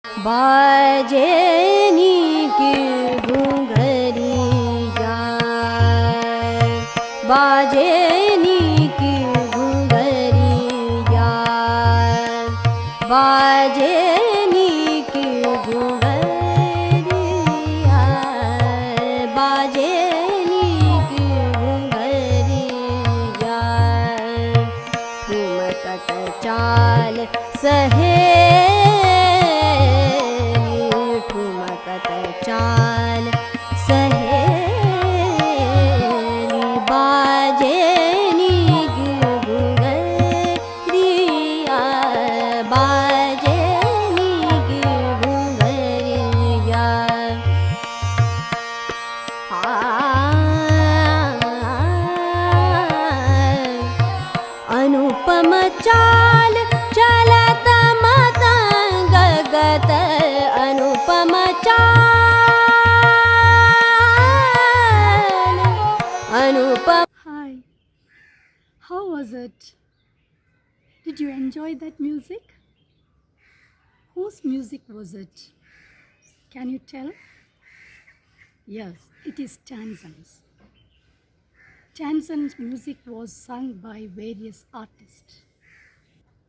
बाजेनी की घुंघरिया बाजेनी की घुंघरिया बाजेनी की घुंघरिया बाजेनी की घुंघरिया ठुमकत चाल सहेली ठुमकत चाल सहेली बाजेनी की घुंघरिया बाजेनी की घुंघरिया अनुपम चाल चलत मतंग गत अनुपम चाल अनुपम. Hi, how was it? Did you enjoy that music? Whose music was it? Can you tell? Yes, it is Tanzan's. Tanzan's music was sung by various artists.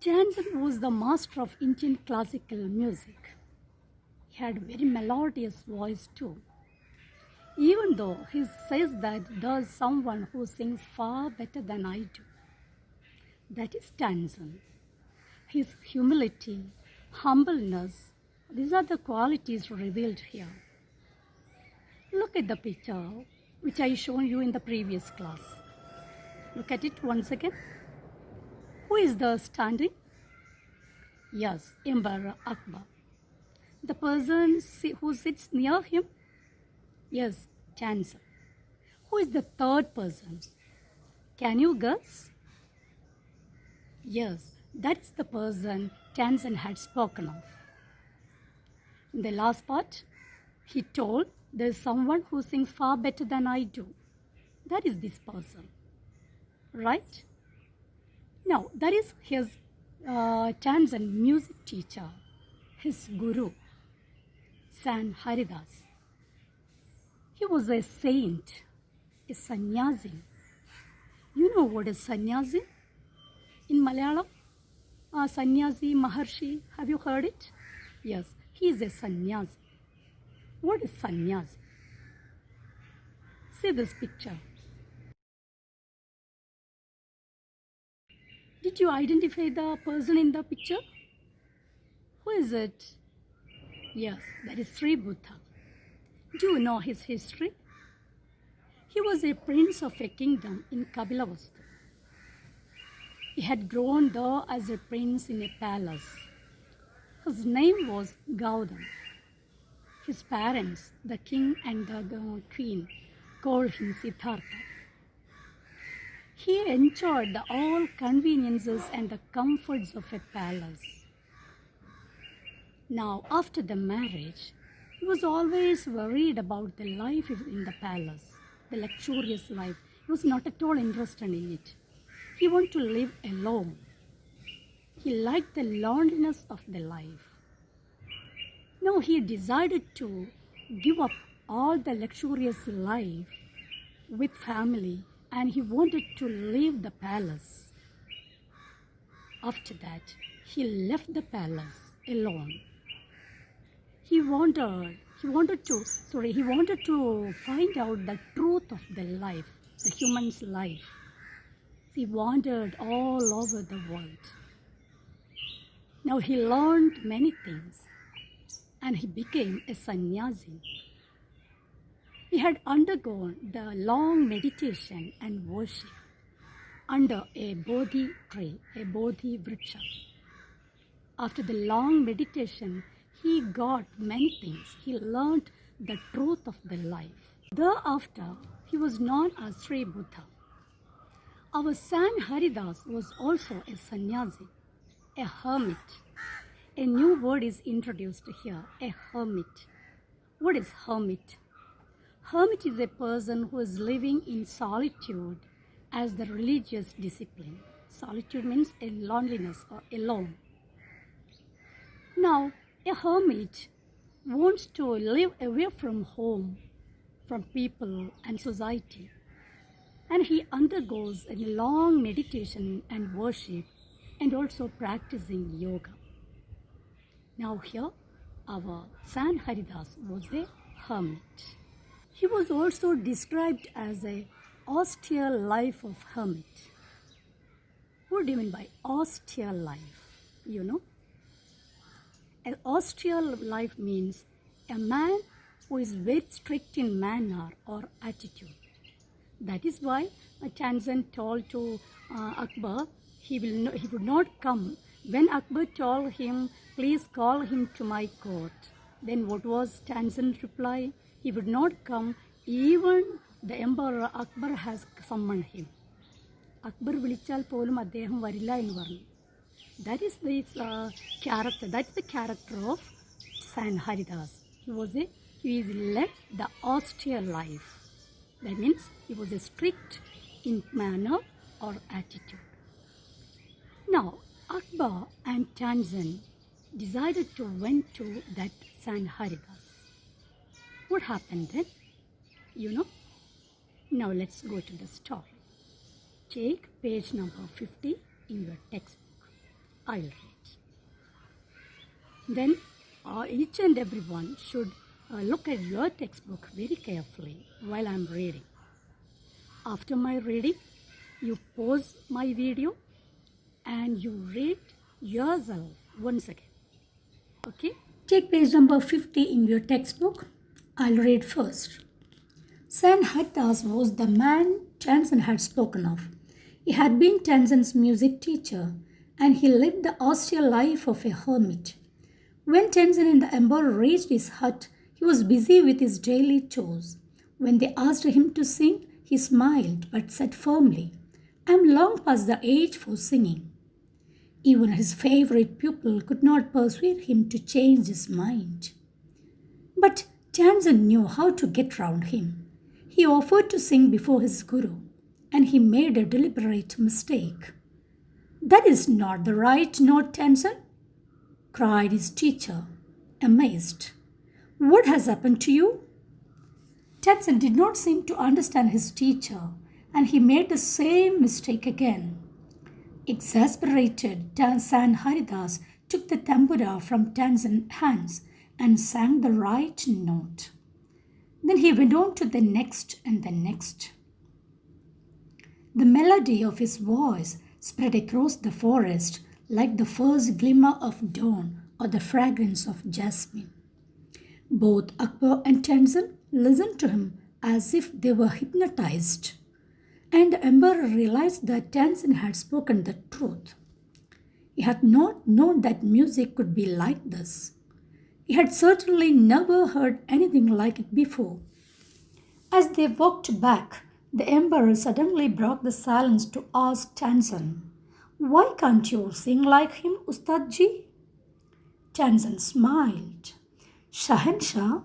Tanzan was the master of Indian classical music. He had a very melodious voice too. Even though he says that there's someone who sings far better than I do. That is Tanzan. His humility, humbleness, these are the qualities revealed here. Look at the picture which I shown you in the previous class. Look at it once again. Who is the standing? Yes, Emperor Akbar. The person who sits near him? Yes, Tanzan. Who is the third person? Can you guess? Yes, that's the person Tanzan had spoken of. In the last part, he told there's someone who sings far better than I do. That is this person, right? Now, that is his Tanzan music teacher, his guru, Sant Haridas. He was a saint, a sannyasi. You know what is sannyasi? In Malayalam, sannyasi, maharshi, have you heard it? Yes, he is a sannyasi. What is sannyasi? See this picture. Did you identify the person in the picture? Who is it? Yes, that is Sri Buddha. Do you know his history? He was a prince of a kingdom in Kabilavastu. He had grown there as a prince in a palace. His name was Gaudam. His parents, the king and the queen, called him Siddhartha. He enjoyed all conveniences and the comforts of a palace. Now, after the marriage, he was always worried about the life in the palace, the luxurious life. He was not at all interested in it. He wanted to live alone. He liked the loneliness of the life. Now he decided to give up all the luxurious life with family and he wanted to leave the palace. After that, he left the palace alone. He wanted to find out the truth of the life, the human's life. He wandered all over the world. Now he learned many things and he became a sannyasi. He had undergone the long meditation and worship under a bodhi tree, a bodhi vriksha. After the long meditation, he got many things. He learned the truth of the life. Thereafter, he was known as Sri Buddha. Our Sant Haridas was also a sannyasi, a hermit. A new word is introduced here, a hermit. What is hermit? Hermit is a person who is living in solitude as the religious discipline. Solitude means a loneliness or alone. Now, A hermit wants to live away from home, from people and society, and he undergoes a long meditation and worship and also practicing yoga. Now here, our Sant Haridas was a hermit. He was also described as a austere life of hermit. What do you mean by austere life? You know, an austere life means a man who is very strict in manner or attitude. That is why Tanzan told to Akbar he would not come. When Akbar told him, please call him to my court, then what was Tanzan's reply? He would not come even the emperor Akbar has summoned him. Akbar വിളിച്ചാൽ പോലും അദ്ദേഹം വരില്ല എന്ന് പറഞ്ഞു. That is this character. That's the character of Sant Haridas. He led the austere life. That means he was a strict in manner or attitude. Now, Akbar and Tanzan decided to went to that Sant Haridas. What happened then? You know? Now let's go to the story. Take page number 50 in your textbook. I'll read. Then each and everyone should look at your textbook very carefully while I'm reading. After my reading, you pause my video and you read yourself once again. Okay? Take page number 50 in your textbook. I'll read first. Sant Haridas was the man Tanzan had spoken of. He had been Tanzan's music teacher and he lived the austere life of a hermit. When Tanzan and the emperor reached his hut, he was busy with his daily chores. When they asked him to sing, he smiled but said firmly, I am long past the age for singing. Even his favorite pupil could not persuade him to change his mind. But Tanzan knew how to get round him. He offered to sing before his guru, and he made a deliberate mistake. That is not the right note, Tanzan, cried his teacher, amazed. What has happened to you? Tanzan did not seem to understand his teacher, and he made the same mistake again. Exasperated, Sant Haridas took the tambura from Tanzan's hands and sang the right note. Then he went on to the next and the next. The melody of his voice spread across the forest like the first glimmer of dawn or the fragrance of jasmine. Both Akbar and Tanzan listened to him as if they were hypnotized. And the emperor realized that Tanzan had spoken the truth. He had not known that music could be like this. He had certainly never heard anything like it before. As they walked back, the emperor suddenly broke the silence to ask Tanzan, Why can't you sing like him, Ustadji? Tanzan smiled. Shahanshah,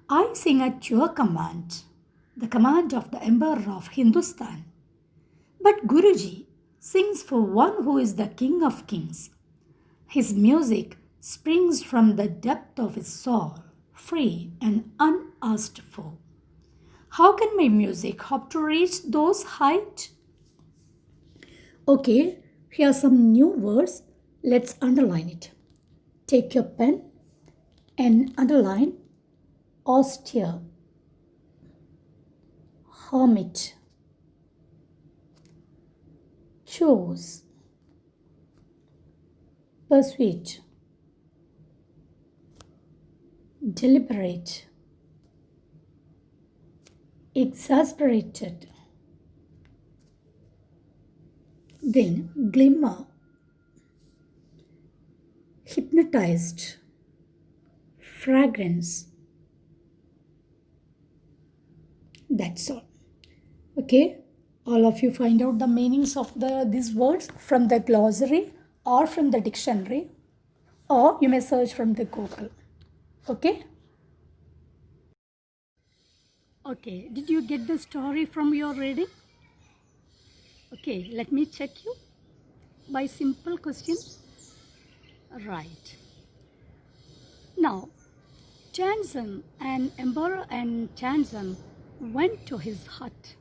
I sing at your command, the command of the emperor of Hindustan. But Guruji sings for one who is the king of kings. His music springs from the depth of his soul, free and unasked for. How can my music hope to reach those heights? Okay, here are some new words. Let's underline it. Take your pen and underline austere, hermit, chose, persuade, deliberate, exasperated, then glimmer, hypnotized, fragrance. That's all. Okay, all of you find out the meanings of these words from the glossary or from the dictionary, or you may search from the Google. Okay? Okay, did you get the story from your reading? Okay, let me check you by simple questions. Right. Now, Chanson and Emperor and Chanson went to his hut.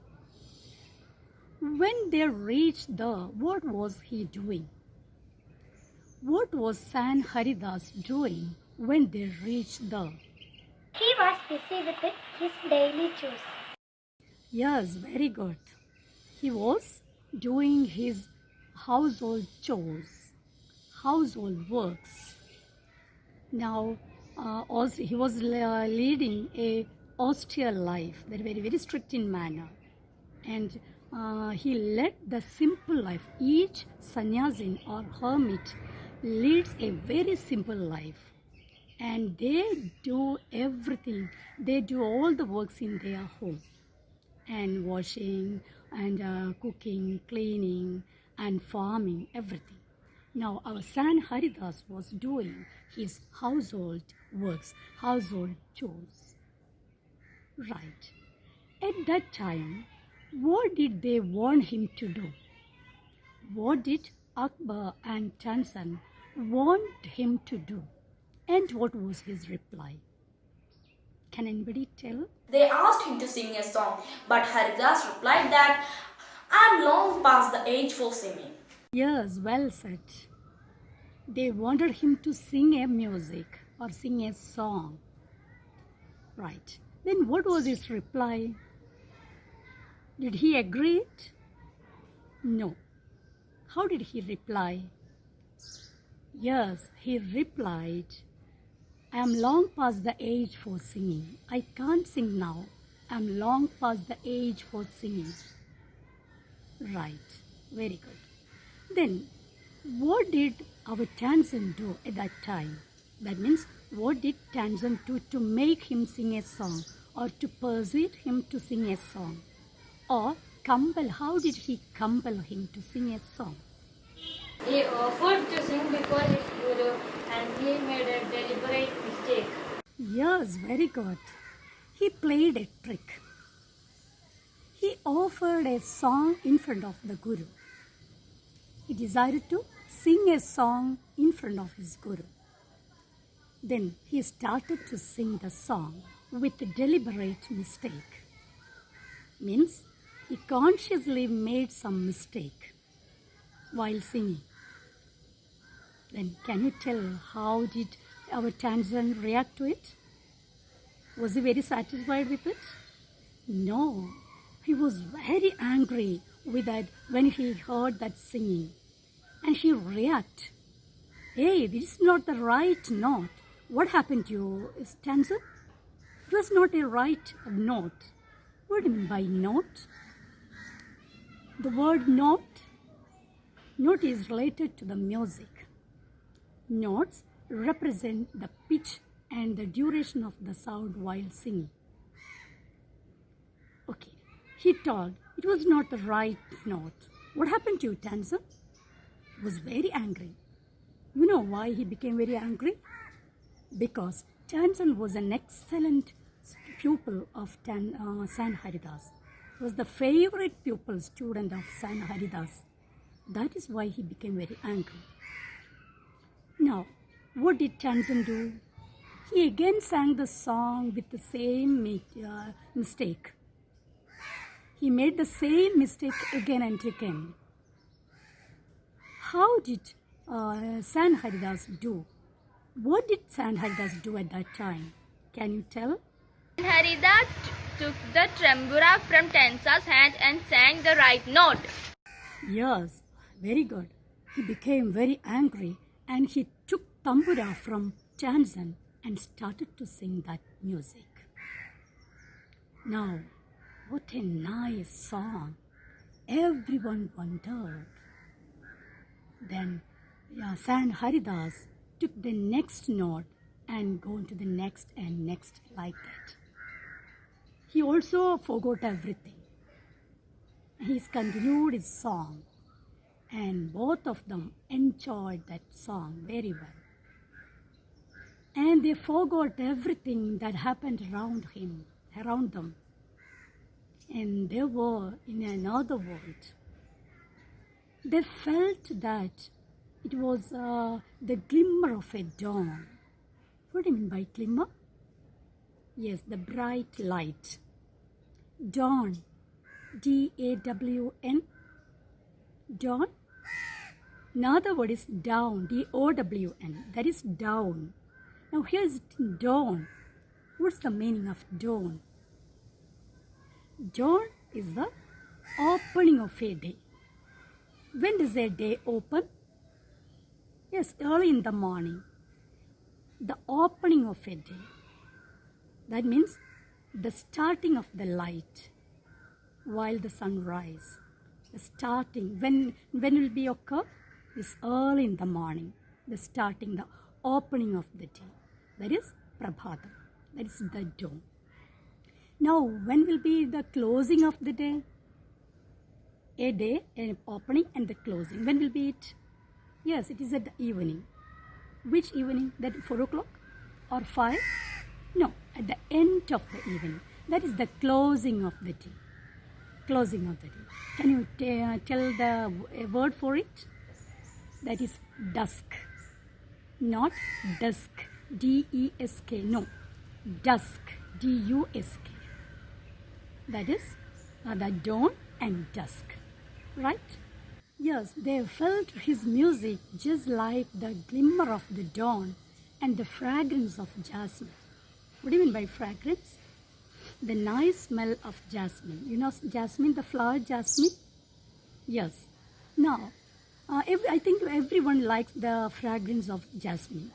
When they reached there, what was he doing? What was San Haridas doing when they reached there? He was busy with his daily chores. Yes, very good. He was doing his household chores, household works. Now, also he was leading a austere life, very, very strict in manner. And he led the simple life. Each sannyasin or hermit leads a very simple life. And they do everything. They do all the works in their home. And washing and cooking, cleaning and farming, everything. Now our San Haridas was doing his household works, household chores. Right. At that time, what did they want him to do? What did Akbar and Chanson want him to do? And what was his reply? Can anybody tell? They asked him to sing a song, but Haridas replied that I am long past the age for singing. Yes, well said. They wanted him to sing a music or sing a song. Right. Then what was his reply? Did he agree it? No. How did he reply? Yes, he replied, I am long past the age for singing. I can't sing now. I am long past the age for singing. Right. Very good. Then, what did our Chanson do at that time? That means, what did Chanson do to make him sing a song or to persuade him to sing a song? Or compel, how did he compel him to sing a song? He offered to sing before his guru and he made a deliberate mistake. Yes, very good. He played a trick. He offered a song in front of the guru. He decided to sing a song in front of his guru. Then he started to sing the song with a deliberate mistake. Means he consciously made some mistake while singing. Then can you tell how did our Chanson react to it? Was he very satisfied with it? No. He was very angry with that when he heard that singing. And he reacted. Hey, this is not the right note. What happened to you, Chanson? It was not a right note. What do you mean by note? The word note is related to the music. Notes represent the pitch and the duration of the sound while singing. Okay, he told it was not the right note. What happened to you, Chanson? He was very angry. You know why he became very angry? Because Chanson was an excellent pupil of San Haridas. He was the favorite pupil student of San Haridas. That is why he became very angry. Now, what did Chanson do? He again sang the song with the same mistake. He made the same mistake again and again. How did San Haridas do? What did San Haridas do at that time? Can you tell? Haridas took the tambura from Tensa's hand and sang the right note. Yes, very good. He became very angry and he took tambura from Chanson and started to sing that music. Now, what a nice song. Everyone wondered. Then San Haridas took the next note and go to the next and next like that. He also forgot everything. He's continued his song and both of them enjoyed that song very well. And they forgot everything that happened around them. And they were in another world. They felt that it was the glimmer of a dawn. What do you mean by glimmer? Yes, the bright light. Dawn. D-A-W-N. Dawn. Another word is down. D-O-W-N. That is down. Now here's dawn. What's the meaning of dawn? Dawn is the opening of a day. When does a day open? Yes, early in the morning. The opening of a day. That means the starting of the light while the sun rises. The starting, when will be occur? Is early in the morning. The starting, the opening of the day. That is Prabhatam. That is the dawn. Now, when will be the closing of the day? A day, an opening and the closing. When will be it? Yes, it is at the evening. Which evening? That 4 o'clock or 5? No, at the end of the evening. That is the closing of the day. Closing of the day. Can you tell the word for it? That is dusk. Not dusk. D-E-S-K. No. Dusk. D-U-S-K. That is the dawn and dusk. Right? Yes, they felt his music just like the glimmer of the dawn and the fragrance of jasmine. What do you mean by fragrance? The nice smell of jasmine. You know jasmine, the flower jasmine? Yes. Now, I think everyone likes the fragrance of jasmine.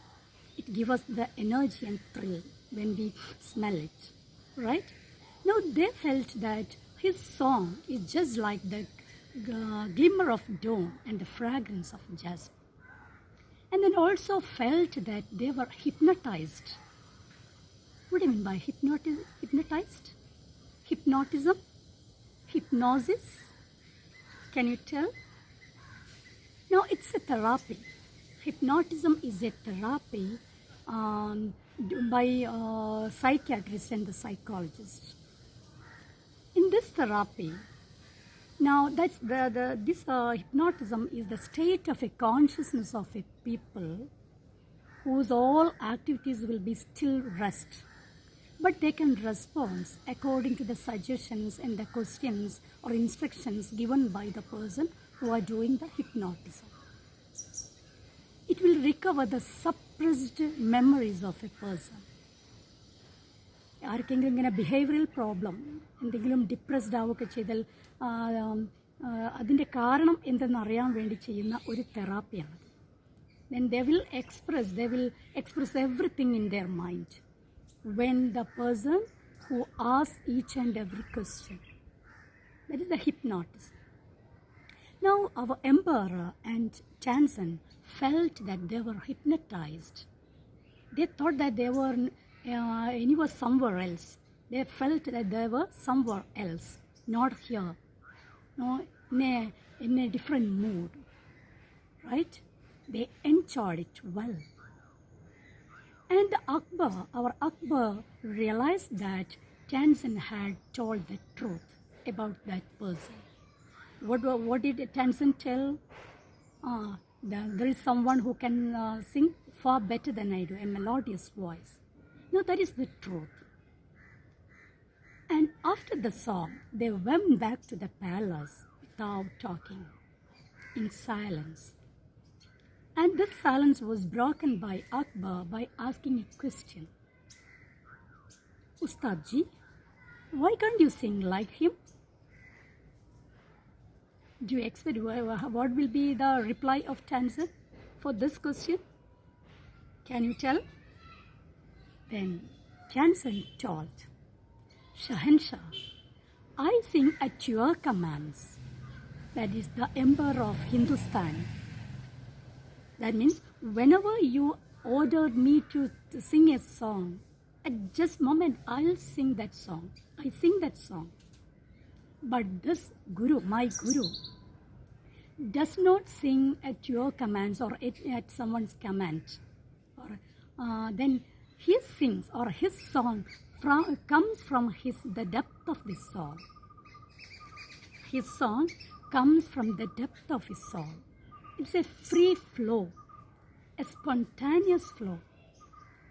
It gives us the energy and thrill when we smell it. Right? Now, they felt that his song is just like the glimmer of dawn and the fragrance of jasmine. And then also felt that they were hypnotized. What do you mean by hypnotized? Hypnotism? Hypnosis? Can you tell? Now, it's a therapy. Hypnotism is a therapy by psychiatrists and the psychologists. In this therapy, now that's this hypnotism is the state of a consciousness of a people whose all activities will be still rest. But they can respond according to the suggestions and the questions or instructions given by the person who are doing the hypnotism. It will recover the suppressed memories of a person. ആർക്കെങ്കിലും ഇങ്ങനെ behavioural problem എന്തെങ്കിലും depressed ആവുകയൊക്കെ ചെയ്താൽ അതിൻ്റെ കാരണം എന്തെന്നറിയാൻ വേണ്ടി ചെയ്യുന്ന ഒരു തെറാപ്പിയാണ്. Then they will express everything in their mind when the person who asks each and every question. That is the hypnotism. Now our emperor and Chanson felt that they were hypnotized. They thought that they were somewhere else. They felt that they were somewhere else, not here, no, in a different mood, right? They enjoyed it well. And our Akbar realized that Tansen had told the truth about that person. What did Tansen tell? There is someone who can sing far better than I do, a melodious voice. No, that is the truth. And after the song, they went back to the palace without talking, in silence. And this silence was broken by Akbar by asking a question. Ustadji, why can't you sing like him? Do you expect what will be the reply of Tansen for this question? Can you tell? Then Tansen told, Shahanshah, I sing at your commands. That is the emperor of Hindustan. That means whenever you ordered me to sing a song, at just moment I'll sing that song. I sing that song. But this Guru, my Guru, does not sing at your commands or at someone's command. Or then he sings or his song comes from the depth of the soul. His song comes from the depth of his soul. It's a free flow, a spontaneous flow.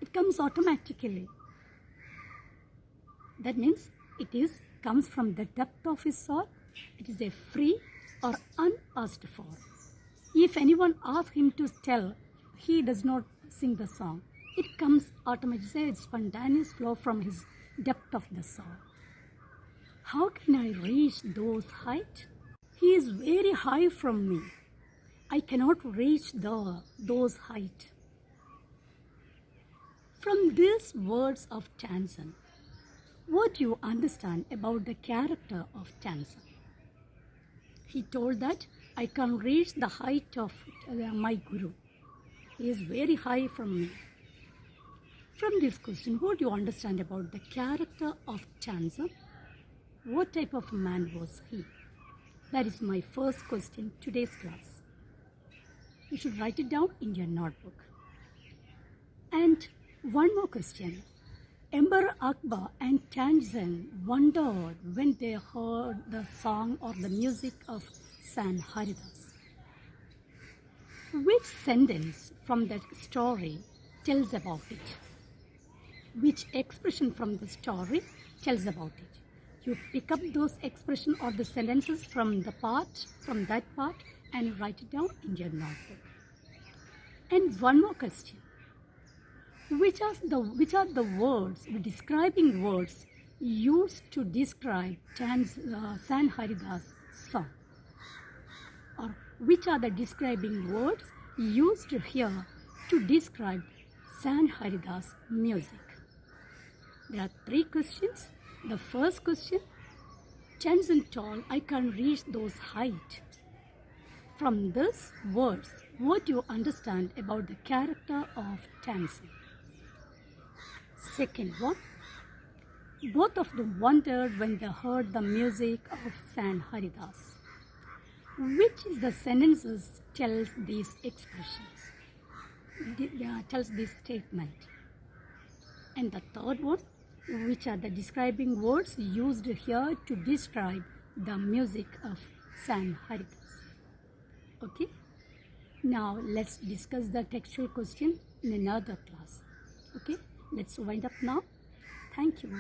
It comes automatically. That means it comes from the depth of his soul. It is a free or unasked for. If anyone asks him to tell, he does not sing the song. It comes automatically. It's spontaneous flow from his depth of the soul. How can I reach those heights? He is very high from me. I cannot reach those heights. From these words of Tanzan, what do you understand about the character of Tanzan? He told that I can reach the height of my Guru. He is very high from me. From this question, what do you understand about the character of Tanzan? What type of man was he? That is my first question today's class. You should write it down in your notebook. And one more question. Emperor Akbar and Tanzan wondered when they heard the song or the music of Sant Haridas. Which sentence from that story tells about it? Which expression from the story tells about it? You pick up those expressions or the sentences from that part and write it down in your notebook. And one more question. Which are the words, the describing words used to describe Sant Haridas' song? Or which are the describing words used here to describe Sant Haridas' music? There are 3 questions. The first question, Tanzan told, I can reach those heights. From these words, what do you understand about the character of Tanzan? Second one, both of them wondered when they heard the music of Sant Haridas. Which is the sentences tells these expressions, tells this statement? And the third one, which are the describing words used here to describe the music of Sant Haridas? Okay? Now let's discuss the textual question in another class. Okay? Let's wind up now. Thank you.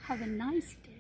Have a nice day.